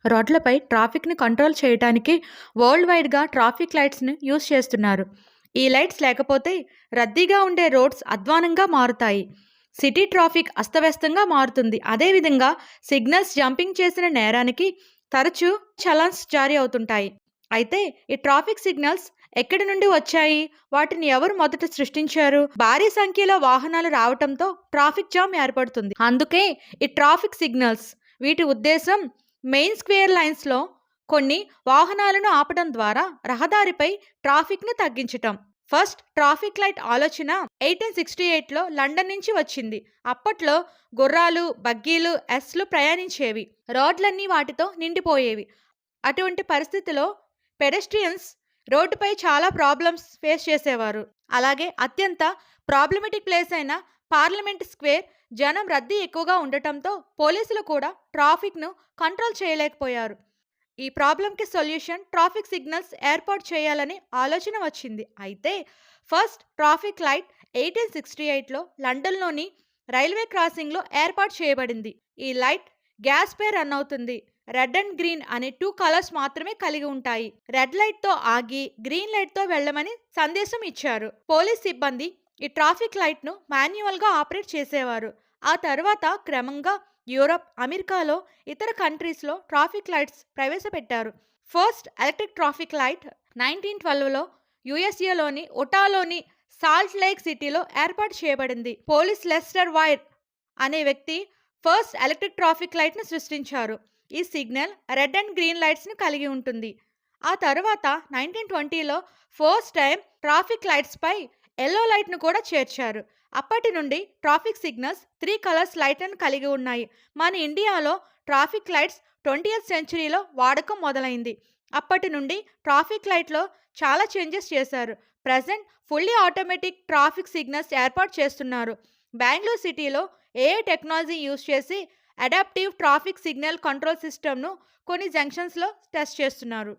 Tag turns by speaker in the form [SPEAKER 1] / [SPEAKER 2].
[SPEAKER 1] రోడ్లపై ట్రాఫిక్‌ని కంట్రోల్ చేయటానికి వరల్డ్ వైడ్‌గా ట్రాఫిక్ లైట్స్‌ని యూజ్ చేస్తున్నారు. ఈ లైట్స్ లేకపోతే రద్దీగా ఉండే రోడ్స్ అధ్వానంగా మారుతాయి. సిటీ ట్రాఫిక్ అస్తవ్యస్తంగా మారుతుంది. అదేవిధంగా సిగ్నల్స్ జంపింగ్ చేసిన నేరానికి తరచూ చలాన్స్ జారీ అవుతుంటాయి. అయితే ఈ ట్రాఫిక్ సిగ్నల్స్ ఎక్కడి నుండి వచ్చాయి? వాటిని ఎవరు మొదట సృష్టించారు? భారీ సంఖ్యలో వాహనాలు రావటంతో ట్రాఫిక్ జామ్ ఏర్పడుతుంది. అందుకే ఈ ట్రాఫిక్ సిగ్నల్స్. వీటి ఉద్దేశం మెయిన్ స్క్వేర్ లైన్స్‌లో కొన్ని వాహనాలను ఆపడం ద్వారా రహదారిపై ట్రాఫిక్‌ని తగ్గించటం. ఫస్ట్ ట్రాఫిక్ లైట్ ఆలోచన 1868లో లండన్ నుంచి వచ్చింది. అప్పట్లో గుర్రాలు, బగ్గీలు, ఎస్‌లు ప్రయాణించేవి. రోడ్లన్నీ వాటితో నిండిపోయేవి. అటువంటి పరిస్థితిలో పెడెస్ట్రియన్స్ రోడ్డుపై చాలా ప్రాబ్లమ్స్ ఫేస్ చేసేవారు. అలాగే అత్యంత ప్రాబ్లమాటిక్ ప్లేస్ అయిన పార్లమెంట్ స్క్వేర్ జనం రద్దీ ఎక్కువగా ఉండటంతో పోలీసులు కూడా ట్రాఫిక్‌ను కంట్రోల్ చేయలేకపోయారు. ఈ ప్రాబ్లంకి సొల్యూషన్ ట్రాఫిక్ సిగ్నల్స్ ఏర్పాటు చేయాలని ఆలోచన వచ్చింది. అయితే ఫస్ట్ ట్రాఫిక్ లైట్ 1868లో లండన్లోని రైల్వే క్రాసింగ్లో ఏర్పాటు చేయబడింది. ఈ లైట్ గ్యాస్ పై రన్ అవుతుంది. రెడ్ అండ్ గ్రీన్ అనే 2 కలర్స్ మాత్రమే కలిగి ఉంటాయి. రెడ్ లైట్తో ఆగి గ్రీన్ లైట్తో వెళ్ళమని సందేశం ఇచ్చారు. పోలీస్ సిబ్బంది ఈ ట్రాఫిక్ లైట్ను మాన్యువల్గా ఆపరేట్ చేసేవారు. ఆ తర్వాత క్రమంగా యూరప్, అమెరికాలో ఇతర కంట్రీస్లో ట్రాఫిక్ లైట్స్ ప్రవేశపెట్టారు. ఫస్ట్ ఎలక్ట్రిక్ ట్రాఫిక్ లైట్ 1912లో యుఎస్ఏలోని ఒటాలోని సాల్ట్ లేక్ సిటీలో ఏర్పాటు చేయబడింది. పోలీస్ లెస్టర్ వైర్ అనే వ్యక్తి ఫస్ట్ ఎలక్ట్రిక్ ట్రాఫిక్ లైట్ను సృష్టించారు. ఈ సిగ్నల్ రెడ్ అండ్ గ్రీన్ లైట్స్ని కలిగి ఉంటుంది. ఆ తర్వాత 1920లో ఫస్ట్ టైం ట్రాఫిక్ లైట్స్పై ఎల్లో లైట్ను కూడా చేర్చారు. అప్పటి నుండి ట్రాఫిక్ సిగ్నల్స్ 3 కలర్స్ లైట్లను కలిగి ఉన్నాయి. మన ఇండియాలో ట్రాఫిక్ లైట్స్ 20th సెంచరీలో వాడకం మొదలైంది. అప్పటి నుండి ట్రాఫిక్ లైట్లో చాలా చేంజెస్ చేశారు. Present fully automatic traffic signals ఏర్పాటు చేస్తున్నారు. బెంగళూరు సిటీలో ఏఐ టెక్నాలజీ యూజ్ చేసి అడాప్టివ్ ట్రాఫిక్ సిగ్నల్ కంట్రోల్ సిస్టమ్ను కొన్ని జంక్షన్స్లో టెస్ట్ చేస్తున్నారు.